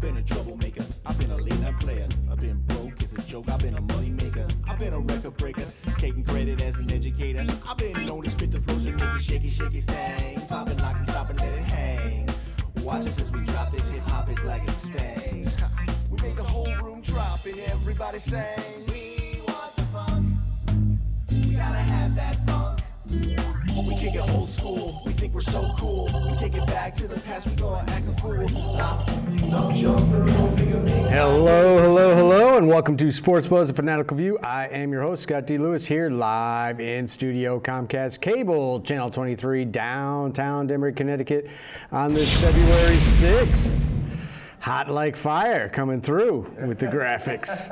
been a troublemaker. I've been a late night player. I've been broke as a joke. I've been a money maker. I've been a record breaker. Taking credit as an educator. I've been known to spit the flows and make it shaky, shaky thing. Popping, locking, stopping, let it hang. Watch us as we drop this hip hop, it's like it stings. We make the whole room drop and everybody sing. We want the funk. We gotta have that funk. We kick it old school. We think we're so cool. We take it back to the past. We gonna act a fool. No jokes, the middle finger make. Hello, and welcome to Sports Buzz, a Fanatical View. I am your host, Scott D. Lewis, here live in studio, Comcast Cable, Channel 23, downtown Denver, Connecticut, on this February 6th. Hot like fire coming through with the graphics.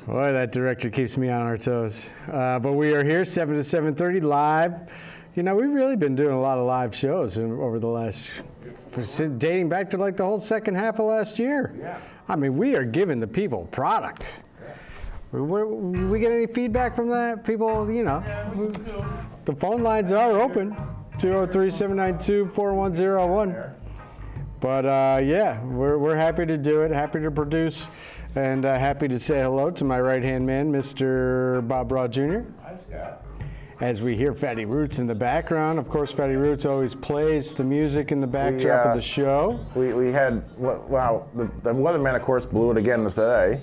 Boy, that director keeps me on our toes. But we are here, 7 to 7:30, live. You know, we've really been doing a lot of live shows over the last, dating back to like the whole second half of last year. Yeah. I mean, we are giving the people product. We get any feedback from that? People, you know, the phone lines are open, 203-792-4101. But yeah, we're happy to do it, happy to produce, and happy to say hello to my right-hand man, Mr. Bob Broad Jr. Hi, Scott. As we hear Fatty Roots in the background. Of course, Fatty Roots always plays the music in the backdrop of the show. We had, wow, the weatherman, of course, blew it again today.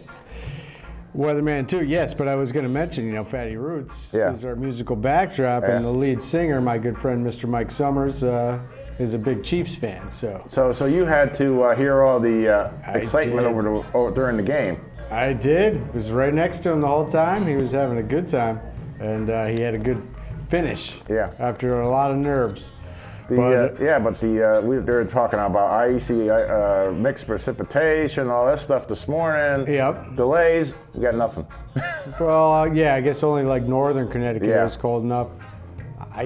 Weatherman too, yes, but I was going to mention, you know, Fatty Roots is our musical backdrop, Yeah. and the lead singer, my good friend, Mr. Mike Summers, is a big Chiefs fan. So you had to hear all the excitement did. during the game. I did. I was right next to him the whole time. He was having a good time, and he had a good finish. Yeah. After a lot of nerves. We were talking about icy mixed precipitation, all that stuff this morning. Yep. Delays. We got nothing. Well, yeah, I guess only like northern Connecticut Yeah. was cold enough. I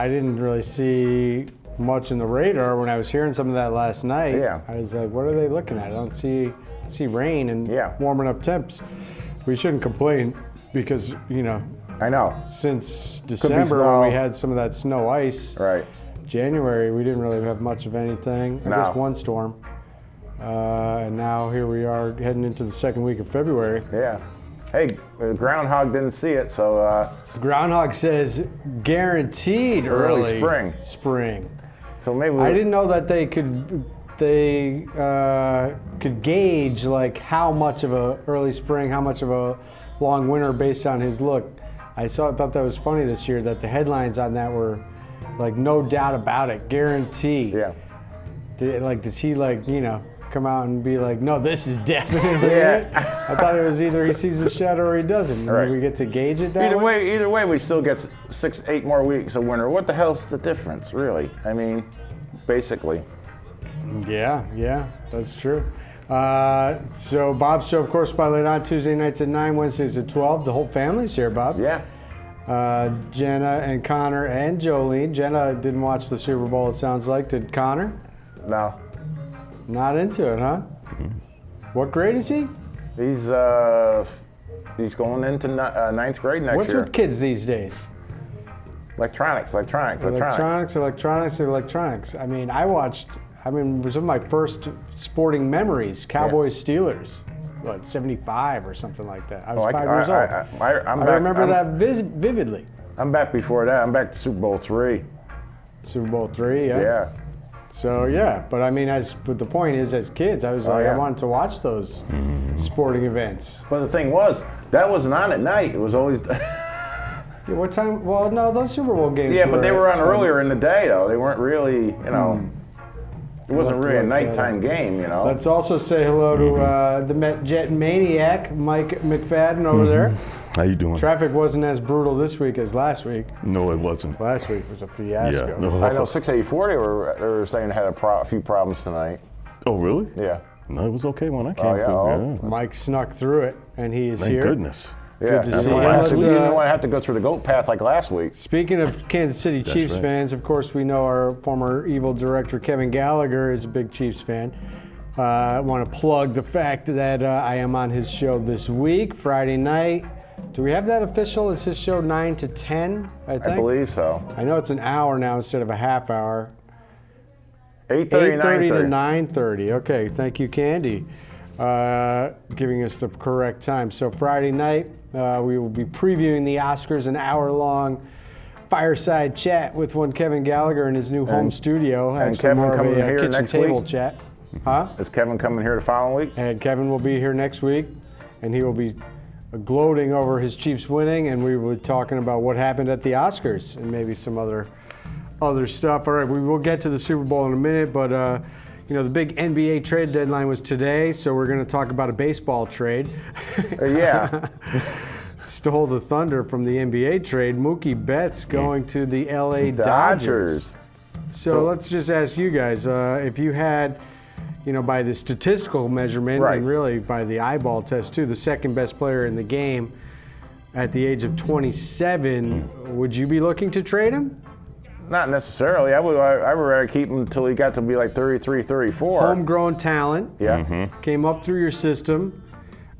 didn't really see much in the radar when I was hearing some of that last night. Yeah. I was like, what are they looking at? I don't see rain and warm enough temps. We shouldn't complain because, you know, I know. since December when we had some of that snow ice, Right. January we didn't really have much of anything. I guess one storm. And now here we are heading into the second week of February. Yeah. Hey, Groundhog didn't see it, so. Groundhog says guaranteed Early spring. So maybe I didn't know that they could gauge like how much of a early spring, how much of a long winter based on his look. I thought that was funny this year that the headlines on that were like no doubt about it, guaranteed. Yeah. Does he come out and be like, no, this is definitely Yeah. it? I thought it was either he sees a shadow or he doesn't. Right. We get to gauge it that Either way, we still get 6-8 more weeks of winter. What the hell's the difference, really? I mean, basically. Yeah, that's true. So Bob's show, of course, by late on Tuesday nights at 9, Wednesdays at 12. The whole family's here, Bob. Yeah. Jenna and Connor and Jolene. Jenna didn't watch the Super Bowl, it sounds like. Did Connor? No. Not into it, huh? What grade is he? He's going into ninth grade next What's year. with kids these days? Electronics. Electronics. I mean, it was one of my first sporting memories, Cowboys-Steelers, what, 75 or something like that. I was 5 years old. I remember that vividly. I'm back before that. I'm back to Super Bowl III. Super Bowl III, yeah. Yeah. So, yeah, but I mean, but the point is, as kids, I was I wanted to watch those sporting events. But the thing was, that wasn't on at night. It was always. Yeah, what time? Well, no, those Super Bowl games Yeah, but they were on earlier in the day, though. They weren't really, you know. It wasn't really a nighttime game, you know. Let's also say hello to the Met Jet maniac, Mike McFadden over there. How you doing? Traffic wasn't as brutal this week as last week. No, it wasn't. Last week was a fiasco. Yeah. No. I know 684 they were saying had a few problems tonight. Oh, really? Yeah. No, it was okay when I came yeah? through. Oh. Yeah. Mike snuck through it, and he is Thank here. goodness. Yeah. to see You you. didn't want to have to go through the goat path like last week. Speaking of Kansas City Chiefs right. fans, of course, we know our former evil director, Kevin Gallagher, is a big Chiefs fan. I want to plug the fact that I am on his show this week, Friday night. Do we have that official? Is his show 9 to 10, I think? I believe so. I know it's an hour now instead of a half hour. 8:30 8:30 to 9:30. 9:30. Okay, thank you, Candy, giving us the correct time. So Friday night, we will be previewing the Oscars, an hour-long fireside chat with one Kevin Gallagher in his new home studio. and Actually, Kevin more of coming a here kitchen next table week? chat. Huh? Is Kevin coming here the following week? And Kevin will be here next week, and he will be gloating over his Chiefs winning, and we will be talking about what happened at the Oscars and maybe some other stuff. All right, we will get to the Super Bowl in a minute, but the big NBA trade deadline was today, so we're going to talk about a baseball trade. Yeah. Stole the thunder from the NBA trade. Mookie Betts going to the LA Dodgers. So let's just ask you guys, if you had, by the statistical measurement Right. and really by the eyeball test too, the second best player in the game at the age of 27, would you be looking to trade him? Not necessarily. I would rather keep him until he got to be like 33, 34. Homegrown talent. Yeah. Came up through your system.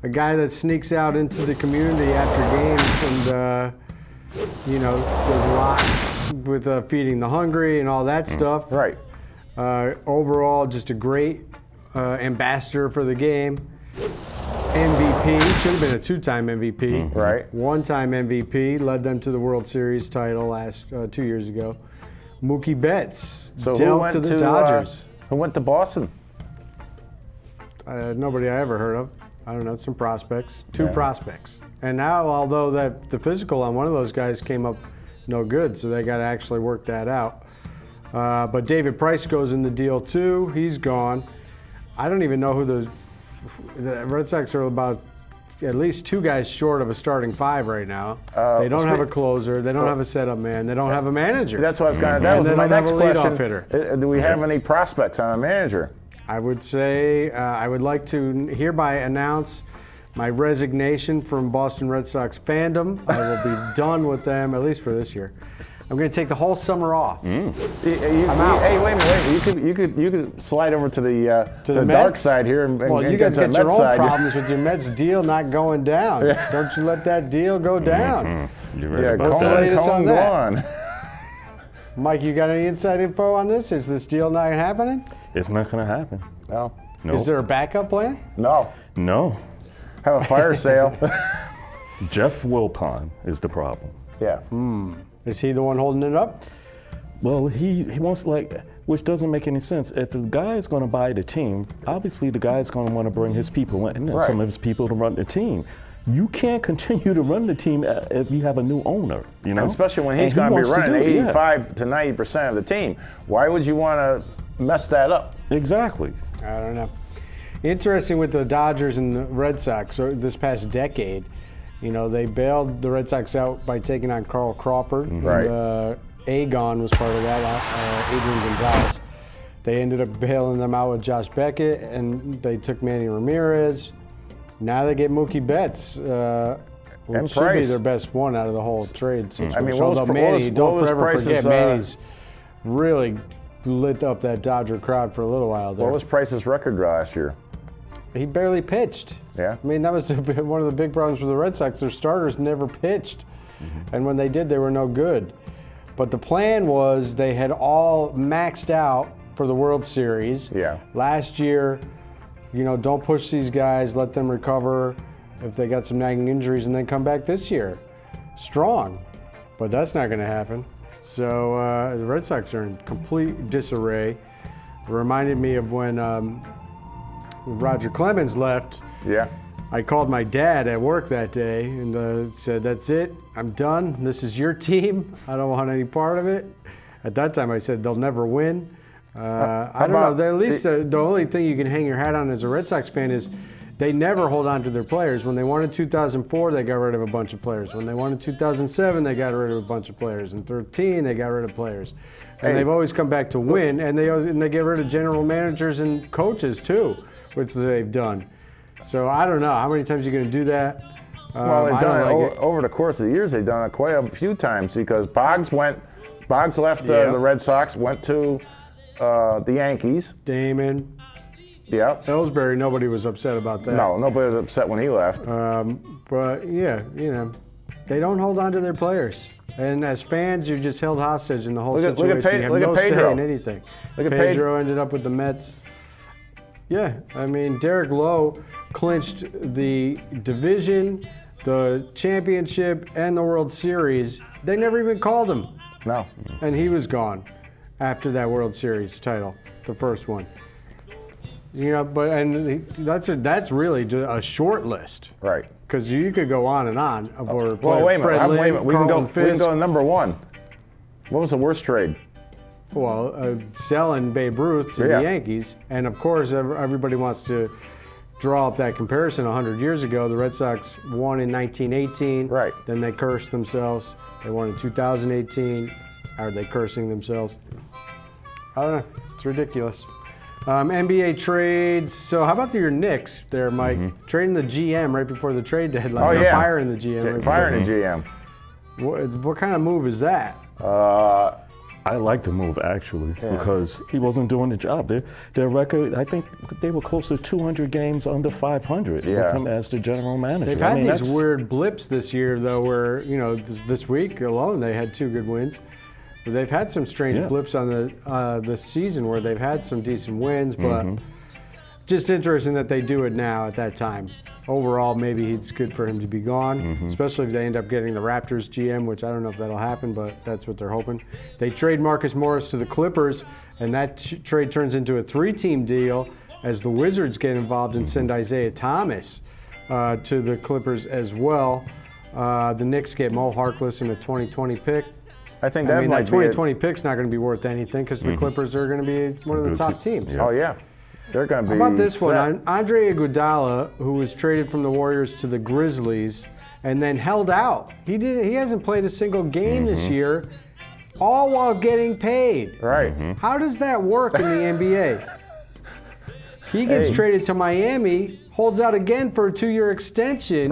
A guy that sneaks out into the community after games and, does a lot with feeding the hungry and all that stuff. Right. Overall, just a great ambassador for the game. MVP, should have been a two-time MVP. Right. One-time MVP, led them to the World Series title last 2 years ago. Mookie Betts, So who dealt went to the Dodgers. Who went to Boston? Nobody I ever heard of. I don't know, some prospects. Two Yeah. prospects. And now, although the physical on one of those guys came up no good, so they got to actually work that out. But David Price goes in the deal too. He's gone. I don't even know who the Red Sox are about at least two guys short of a starting five right now. They don't have a closer. They don't have a setup man. They don't have a manager. That's what I was going to. That And was they my don't have next a leadoff question. hitter. Do we have any prospects on a manager? I would say I would like to hereby announce my resignation from Boston Red Sox fandom. I will be done with them, at least for this year. I'm going to take the whole summer off. I'm out. Hey, wait a minute. You could slide over to the dark Mets? side here and Well, and you get guys to the got your Mets own side. problems with your Mets deal not going down. Yeah. Don't you let that deal go down. You're right Yeah, about What's the that. latest on that? gone. Mike, you got any inside info on this? Is this deal not happening? It's not going to happen. No. No. Is there a backup plan? No. No. Have a fire sale. Jeff Wilpon is the problem. Yeah. Is he the one holding it up? Well, he wants which doesn't make any sense. If the guy is going to buy the team, obviously the guy is going to want to bring his people in, and Right. some of his people to run the team. You can't continue to run the team if you have a new owner, And especially when he's And he going to be wants running do it, yeah. 85 to 90% of the team. Why would you want to mess that up? Exactly. I don't know. Interesting with the Dodgers and the Red Sox this past decade. They bailed the Red Sox out by taking on Carl Crawford. Right. And, Agon was part of that, Adrian Gonzalez. They ended up bailing them out with Josh Beckett, and they took Manny Ramirez. Now they get Mookie Betts, And which should be Price. their best one out of the whole trade situation. I mean, what was- Although what Manny, was- don't what was forever Price's, forget, Manny's really lit up that Dodger crowd for a little while there. What was Price's record last year? He barely pitched. Yeah. I mean, that was one of the big problems with the Red Sox. Their starters never pitched. And when they did, they were no good. But the plan was they had all maxed out for the World Series. Yeah. Last year, don't push these guys, let them recover if they got some nagging injuries, and then come back this year strong. But that's not going to happen. So the Red Sox are in complete disarray. It reminded me of when Roger Clemens left. Yeah. I called my dad at work that day and said, "That's it. I'm done. This is your team. I don't want any part of it." At that time, I said, "They'll never win." I don't know. about At least the only thing you can hang your hat on as a Red Sox fan is they never hold on to their players. When they won in 2004, they got rid of a bunch of players. When they won in 2007, they got rid of a bunch of players. In 2013, they got rid of players. And Hey. they've always come back to win. And they get rid of general managers and coaches too, which they've done. So I don't know. How many times are you going to do that? Well, they've I done don't it like it. over the course of the years. They've done it quite a few times because Boggs left Yeah. the Red Sox, went to the Yankees. Damon, Yep. Ellsbury, nobody was upset about that. No, nobody was upset when he left. But yeah, they don't hold on to their players. And as fans, you're just held hostage in the whole situation. Look at you have look no at Pedro. say in anything. Look at Pedro ended up with the Mets. Yeah, I mean, Derek Lowe clinched the division, the championship, and the World Series. They never even called him. No. And he was gone after that World Series title, the first one. You know, but that's really just a short list. Right. Because you could go on and on. Well, wait a minute. We can go to number one. What was the worst trade? Well, selling Babe Ruth to the Yankees. And, of course, everybody wants to draw up that comparison. 100 years ago, the Red Sox won in 1918. Right. Then they cursed themselves. They won in 2018. Are they cursing themselves? I don't know. It's ridiculous. NBA trades. So how about your Knicks there, Mike? Trading the GM right before the trade deadline. Oh, yeah. Firing the GM. Firing the GM. What kind of move is that? I like the move actually because he wasn't doing the job. Their record, I think they were close to 200 games under 500 with him as the general manager. They've had these weird blips this year, though, where this week alone they had 2 good wins. But they've had some strange blips on the season where they've had some decent wins, but just interesting that they do it now at that time. Overall, maybe it's good for him to be gone, especially if they end up getting the Raptors GM, which I don't know if that'll happen, but that's what they're hoping. They trade Marcus Morris to the Clippers, and that trade turns into a 3-team deal as the Wizards get involved and send Isaiah Thomas to the Clippers as well. The Knicks get Mo Harkless in a 2020 pick. I think that might be 2020 pick's not going to be worth anything because the Clippers are going to be one of the top teams. Oh, yeah. They're going to be How about this set. one? Andre Iguodala, who was traded from the Warriors to the Grizzlies and then held out. He hasn't played a single game this year, all while getting paid. Right. How does that work in the NBA? He gets traded to Miami, holds out again for a 2-year extension,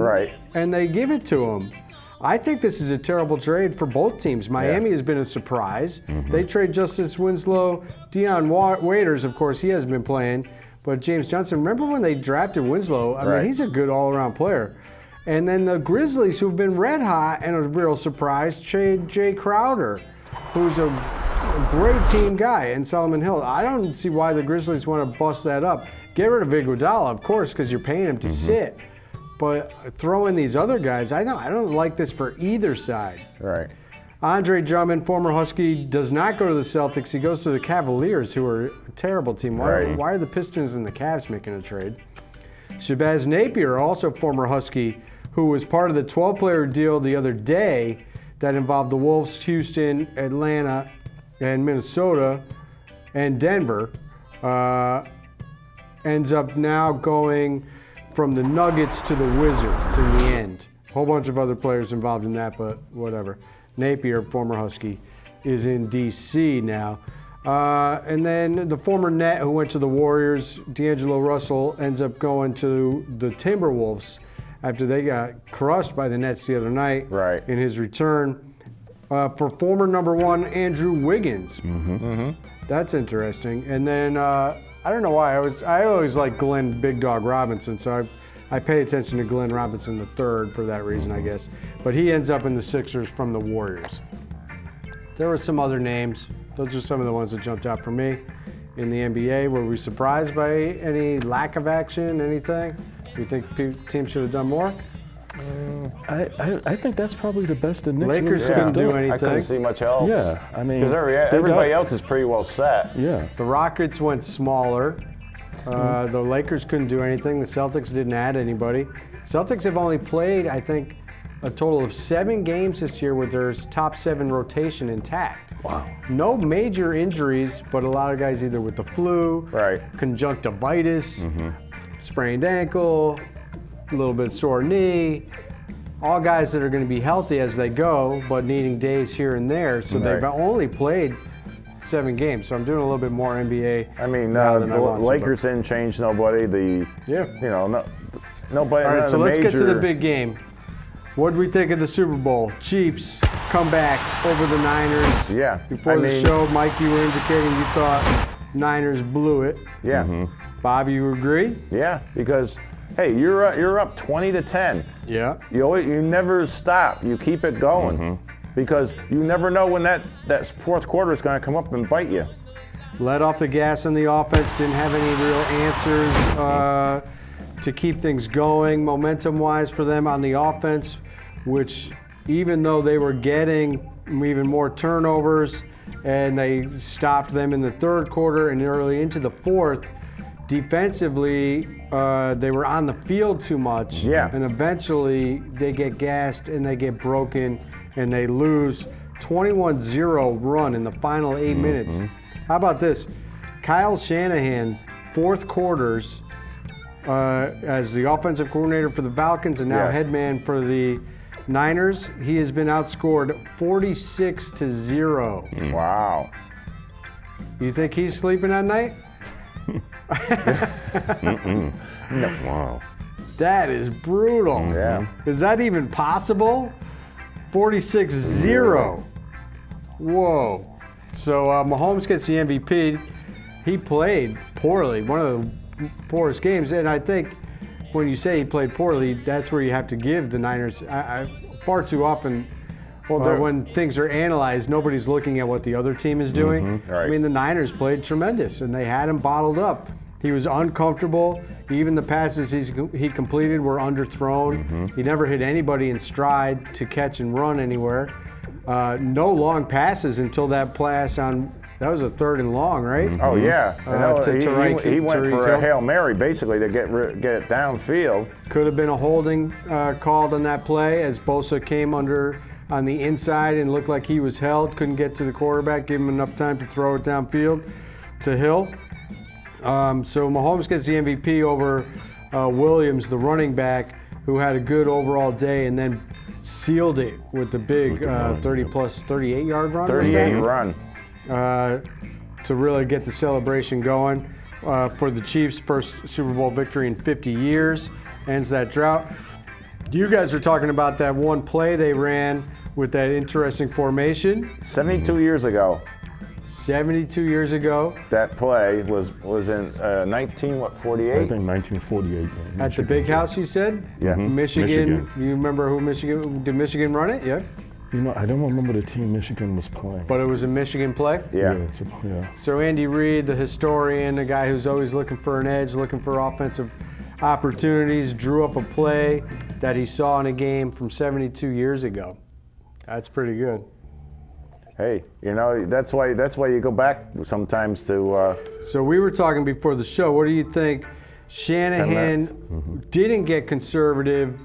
and they give it to him. I think this is a terrible trade for both teams. Miami has been a surprise. They trade Justice Winslow, Dion Waiters, of course, he hasn't been playing, but James Johnson. Remember when they drafted Winslow? I mean, he's a good all-around player. And then the Grizzlies, who've been red hot and a real surprise, trade Jay Crowder, who's a great team guy, and Solomon Hill. I don't see why the Grizzlies want to bust that up. Get rid of Iguodala, of course, because you're paying him to sit. But throw in these other guys, I don't like this for either side. Right. Andre Drummond, former Husky, does not go to the Celtics. He goes to the Cavaliers, who are a terrible team. Why are the Pistons and the Cavs making a trade? Shabazz Napier, also former Husky, who was part of the 12-player deal the other day that involved the Wolves, Houston, Atlanta, and Minnesota, and Denver, ends up now going from the Nuggets to the Wizards in the end. A whole bunch of other players involved in that, but whatever. Napier, former Husky, is in D.C. now. And then the former Net who went to the Warriors, D'Angelo Russell, ends up going to the Timberwolves after they got crushed by the Nets the other night in his return. For former number 1, Andrew Wiggins. That's interesting. And then I don't know why. I always like Glenn Big Dog Robinson, so I pay attention to Glenn Robinson III for that reason, I guess. But he ends up in the Sixers from the Warriors. There were some other names. Those are some of the ones that jumped out for me in the NBA. Were we surprised by any lack of action, anything? Do you think teams should have done more? I think that's probably the best the Knicks Lakers couldn't do anything. I couldn't see much else. Yeah, I mean, because everybody else is pretty well set. Yeah. The Rockets went smaller. The Lakers couldn't do anything. The Celtics didn't add anybody. Celtics have only played, I think, a total of 7 games this year with their top 7 rotation intact. Wow. No major injuries, but a lot of guys either with the flu, conjunctivitis, sprained ankle, a little bit sore knee. All guys that are going to be healthy as they go, but needing days here and there. So they've only played 7 games. So I'm doing a little bit more NBA. I mean, the Lakers didn't change nobody. Nobody. All right, so let's get to the big game. What did we think of the Super Bowl? Chiefs come back over the Niners. Yeah. Before the show, Mike, you were indicating you thought Niners blew it. Yeah. Bob, you agree? Yeah, because hey, you're up 20-10. Yeah. You never stop. You keep it going. because you never know when that fourth quarter is going to come up and bite you. Let off the gas on the offense, didn't have any real answers to keep things going momentum-wise for them on the offense, which even though they were getting even more turnovers and they stopped them in the third quarter and early into the fourth, defensively, they were on the field too much. Yeah. And eventually they get gassed and they get broken and they lose 21-0 run in the final 8 minutes. How about this? Kyle Shanahan, fourth quarters, as the offensive coordinator for the Falcons and now Yes. head man for the Niners, he has been outscored 46-0. Wow. You think he's sleeping at night? Wow. That is brutal. Yeah. Is that even possible? 46-0. Whoa. So Mahomes gets the MVP. He played poorly, one of the poorest games. And I think when you say he played poorly, that's where you have to give the Niners. Far too often, when things are analyzed, nobody's looking at what the other team is doing. Right. I mean, the Niners played tremendous, and they had him bottled up. He was uncomfortable. Even the passes he completed were underthrown. He never hit anybody in stride to catch and run anywhere. No long passes until that pass on, that was a 3rd and long, right? Oh, yeah. He went for a Hail Mary, basically, to get it downfield. Could have been a holding called on that play as Bosa came under on the inside and looked like he was held. Couldn't get to the quarterback, give him enough time to throw it downfield to Hill. So Mahomes gets the MVP over Williams, the running back, who had a good overall day and then sealed it with the big 38-yard run. 38 run. To really get the celebration going for the Chiefs' first Super Bowl victory in 50 years. Ends that drought. You guys are talking about that one play they ran with that interesting formation. 72 years ago. 72 years ago. That play was in 48? I think 1948. At the big house, you said? Yeah. Michigan. You remember who Michigan, did Michigan run it? Yeah. You know, I don't remember the team Michigan was playing. But it was a Michigan play? Yeah. Yeah. So Andy Reid, the historian, the guy who's always looking for an edge, looking for offensive opportunities, drew up a play that he saw in a game from 72 years ago. That's pretty good. Hey, you know, that's why you go back sometimes to. So we were talking before the show. What do you think? Shanahan didn't get conservative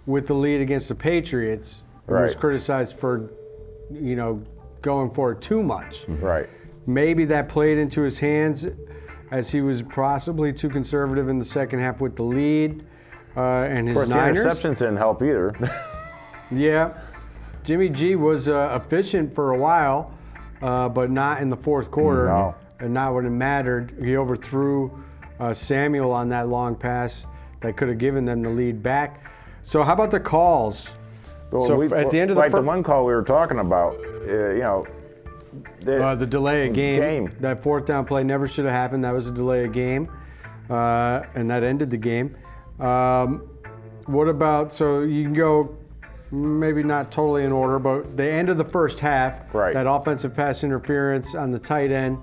with the lead against the Patriots. He was Right. criticized for, going for it too much. Right. Maybe that played into his hands as he was possibly too conservative in the second half with the lead and his Of course, Niners. the interceptions didn't help either. Yeah. Jimmy G was efficient for a while, but not in the fourth quarter. No. And not when it mattered. He overthrew Samuel on that long pass that could have given them the lead back. So how about the calls? Well, So at the end of the the one call we were talking about, the delay of game. Game. That fourth down play never should have happened. That was a delay of game, and that ended the game. What about, so you can go maybe not totally in order, but the end of the first half, Right. that offensive pass interference on the tight end,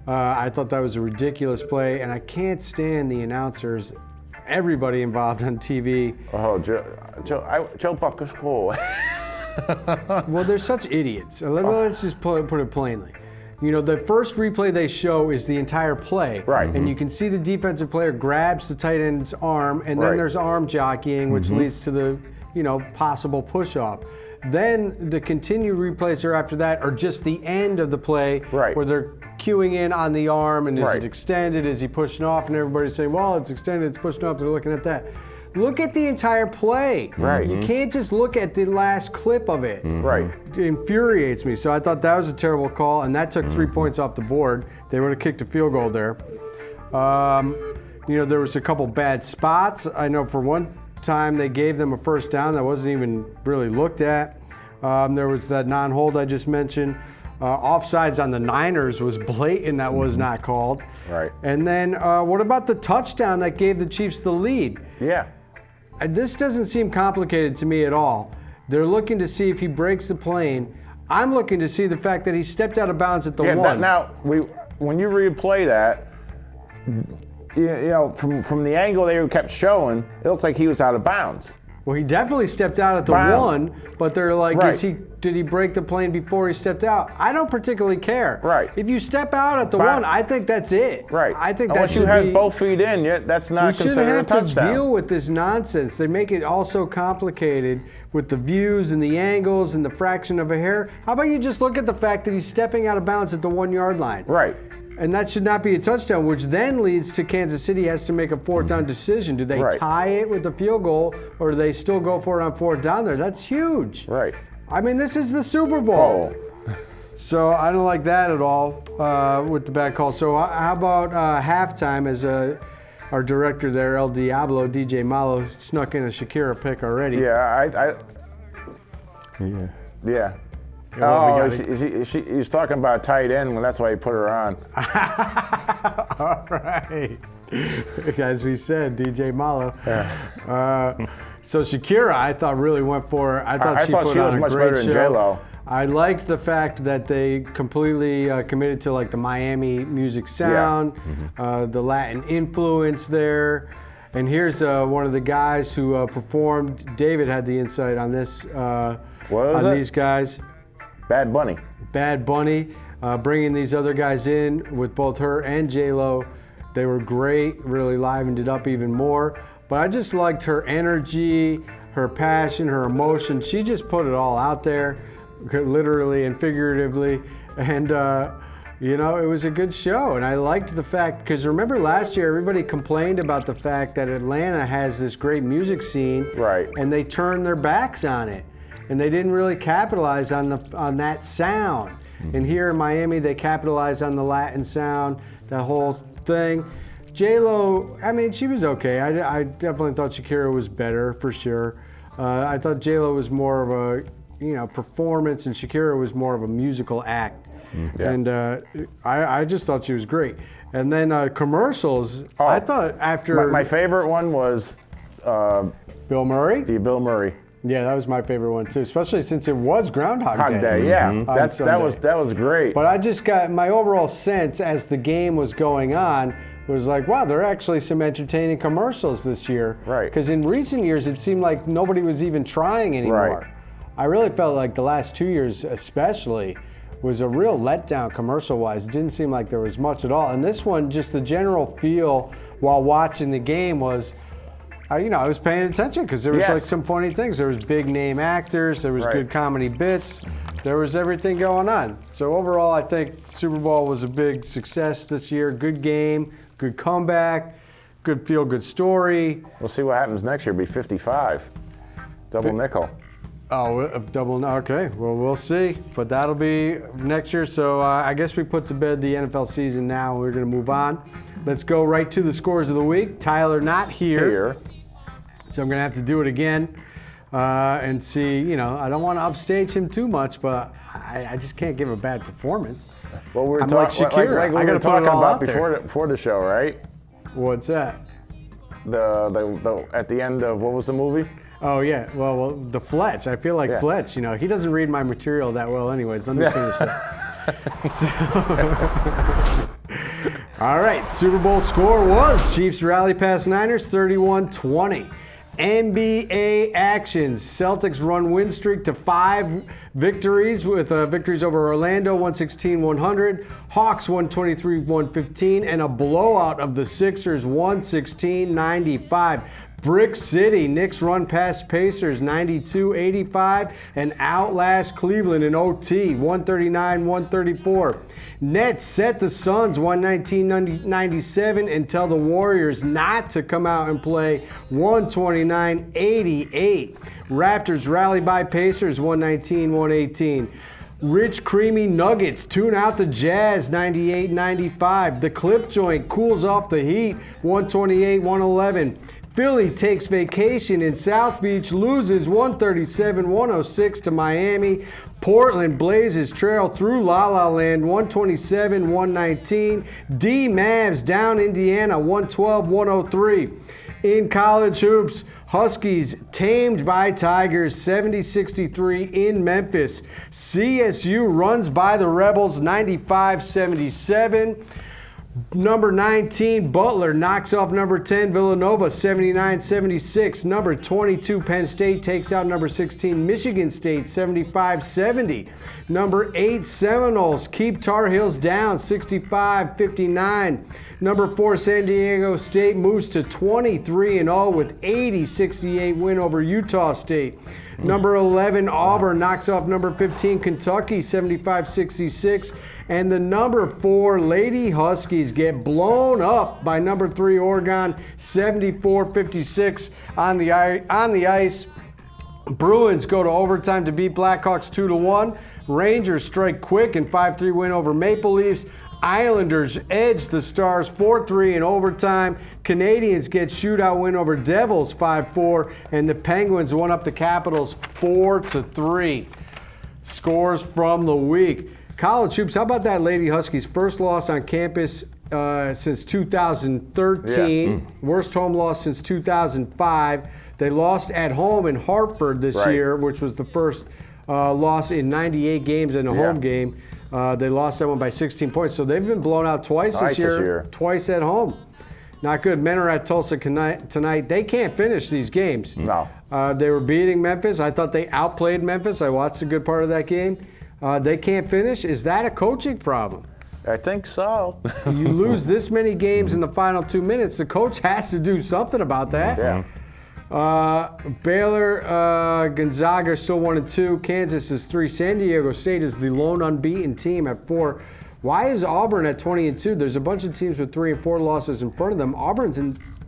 I thought that was a ridiculous play, and I can't stand the announcers, everybody involved on TV. Oh, Joe Buck is cool. Well, they're such idiots. Let's just put it plainly. The first replay they show is the entire play. Right. And you can see the defensive player grabs the tight end's arm, and then Right. there's arm jockeying, which leads to the, possible push-off. Then the continued replays are after that are just the end of the play, Right. where they're cueing in on the arm, and is Right. it extended? Is he pushing off? And everybody's saying, well, it's extended, it's pushing off. They're looking at that. Look at the entire play. Right. You can't just look at the last clip of it. Right. It infuriates me. So I thought that was a terrible call, and that took 3 points off the board. They would have kicked a field goal there. There was a couple bad spots. I know for one time they gave them a first down that wasn't even really looked at. There was that non-hold I just mentioned. Offsides on the Niners was blatant, that was not called. Right. And then what about the touchdown that gave the Chiefs the lead? Yeah. This doesn't seem complicated to me at all. They're looking to see if he breaks the plane. I'm looking to see the fact that he stepped out of bounds at the one. When you replay that, you know, from the angle they kept showing, it looked like he was out of bounds. Well, he definitely stepped out at the one, but they're like, did he break the plane before he stepped out? I don't particularly care. Right. If you step out at the one, I think that's it. Right. I think once you have both feet in, that's not considered a touchdown. We shouldn't have to deal with this nonsense. They make it all so complicated with the views and the angles and the fraction of a hair. How about you just look at the fact that he's stepping out of bounds at the 1 yard line? Right. And that should not be a touchdown, which then leads to Kansas City has to make a fourth down decision. Do they tie it with the field goal, or do they still go for it on fourth down there? That's huge. Right. I mean, this is the Super Bowl. Oh. So I don't like that at all with the bad call. So how about halftime as our director there, El Diablo, DJ Malo, snuck in a Shakira pick already. Yeah, Yeah. Oh, he's talking about tight end, well, that's why he put her on. All right. As we said, DJ Malo. Yeah. So Shakira, I thought really went for her. I thought she was much better than J-Lo. I liked the fact that they completely committed to like the Miami music sound, the Latin influence there. And here's one of the guys who performed. David had the insight on this. These guys. Bad Bunny. Bad Bunny, bringing these other guys in with both her and J-Lo. They were great, really livened it up even more. But I just liked her energy, her passion, her emotion. She just put it all out there, literally and figuratively. And, you know, it was a good show. And I liked the fact, because remember last year, everybody complained about the fact that Atlanta has this great music scene. Right. And they turned their backs on it. And they didn't really capitalize on that sound. And here in Miami, they capitalized on the Latin sound, that whole thing. J-Lo, I mean, she was okay. I definitely thought Shakira was better, for sure. I thought J-Lo was more of a, performance, and Shakira was more of a musical act. Yeah. And I just thought she was great. And then commercials, I thought after... My favorite one was... Bill Murray? Bill Murray. Yeah, that was my favorite one too, especially since it was Groundhog Day. Yeah, that was great. But I just got my overall sense as the game was going on was like, wow, there are actually some entertaining commercials this year. Right. Because in recent years, it seemed like nobody was even trying anymore. Right. I really felt like the last 2 years, especially, was a real letdown commercial-wise. It didn't seem like there was much at all. And this one, just the general feel while watching the game was. I was paying attention because there was like some funny things. There was big name actors. There was good comedy bits. There was everything going on. So overall, I think Super Bowl was a big success this year. Good game, good comeback, good feel, good story. We'll see what happens next year. It'll be 55, double nickel. Oh, double. Okay, well, we'll see. But that'll be next year. So I guess we put to bed the NFL season now. We're going to move on. Let's go right to the scores of the week. Tyler not here. So I'm going to have to do it again and see, I don't want to upstage him too much, but I just can't give a bad performance. Well, we're like Shakira. Like we were talking about before the show, right? What's that? The at the end of, what was the movie? Oh, yeah. Well, the Fletch. I feel like Fletch, he doesn't read my material that well anyways. Let me finish that. All right, Super Bowl score was Chiefs rally past Niners 31-20. NBA actions. Celtics run win streak to 5 victories with victories over Orlando 116-100, Hawks 123-115, and a blowout of the Sixers 116-95. Brick City, Knicks run past Pacers 92-85 and outlast Cleveland in OT 139-134. Nets set the Suns 119-97 and tell the Warriors not to come out and play 129-88. Raptors rally by Pacers 119-118. Rich Creamy Nuggets tune out the Jazz 98-95. The Clip Joint cools off the Heat 128-111. Philly takes vacation in South Beach, loses 137-106 to Miami. Portland blazes trail through La La Land 127-119. D-Mavs down Indiana 112-103. In college hoops, Huskies tamed by Tigers 70-63 in Memphis. CSU runs by the Rebels 95-77. Number 19, Butler knocks off number 10, Villanova 79-76. Number 22, Penn State takes out number 16, Michigan State 75-70. Number 8, Seminoles keep Tar Heels down 65-59. Number 4, San Diego State moves to 23-0 with 80-68 win over Utah State. Number 11, Auburn knocks off number 15, Kentucky 75-66. And the number 4 Lady Huskies get blown up by number 3 Oregon 74-56 on the ice. Bruins go to overtime to beat Blackhawks 2-1. Rangers strike quick and 5-3 win over Maple Leafs. Islanders edge the Stars 4-3 in overtime. Canadians get shootout win over Devils 5-4. And the Penguins won up the Capitals 4-3. Scores from the week. College hoops, how about that Lady Huskies? First loss on campus since 2013. Yeah. Worst home loss since 2005. They lost at home in Hartford this year, which was the first loss in 98 games in a home game. They lost that one by 16 points. So they've been blown out twice this year, twice at home. Not good. Men are at Tulsa tonight. They can't finish these games. No. They were beating Memphis. I thought they outplayed Memphis. I watched a good part of that game. They can't finish. Is that a coaching problem? I think so. You lose this many games in the final 2 minutes, the coach has to do something about that. Yeah. Baylor, Gonzaga are still 1-2. Kansas is 3. San Diego State is the lone unbeaten team at 4. Why is Auburn at 20-2? There's a bunch of teams with 3 and 4 losses in front of them. Auburn's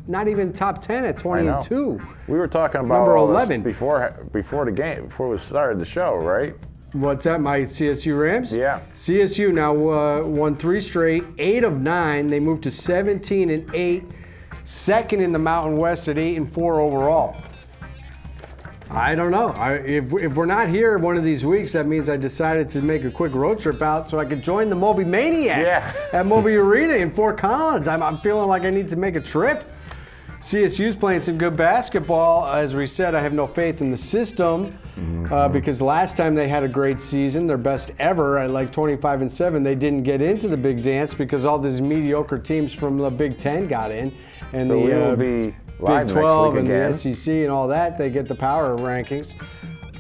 not even top 10 at 20-2. We were talking about number all 11 before the game, before we started the show, right? What's that, my CSU Rams? Yeah. CSU now won 3 straight, 8 of 9. They moved to 17-8, second in the Mountain West at 8-4 overall. I don't know. If we're not here one of these weeks, that means I decided to make a quick road trip out so I could join the Moby Maniacs at Moby Arena in Fort Collins. I'm feeling like I need to make a trip. CSU's playing some good basketball. As we said, I have no faith in the system because last time they had a great season, their best ever at like 25-7. They didn't get into the big dance because all these mediocre teams from the Big Ten got in. And So the we will be live Big 12 next week and again. the SEC and all that, they get the power rankings.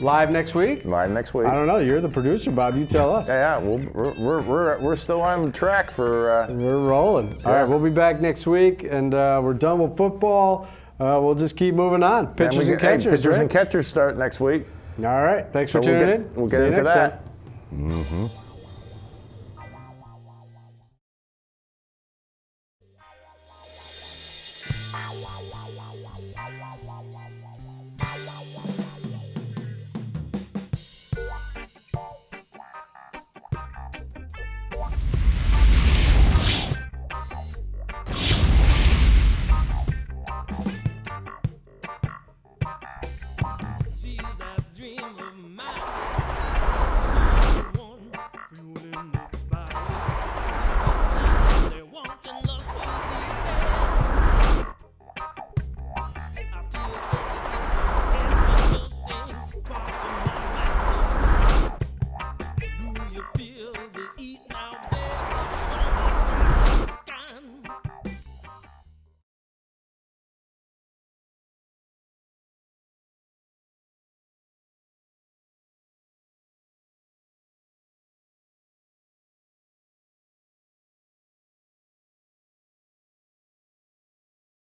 Live next week? Live next week. I don't know. You're the producer, Bob. You tell us. Yeah, we're still on track for. We're rolling. All right, we'll be back next week, and we're done with football. We'll just keep moving on. Pitchers and catchers. Pitchers right? and catchers start next week. All right. Thanks for So tuning in. We'll See get you into next that. time.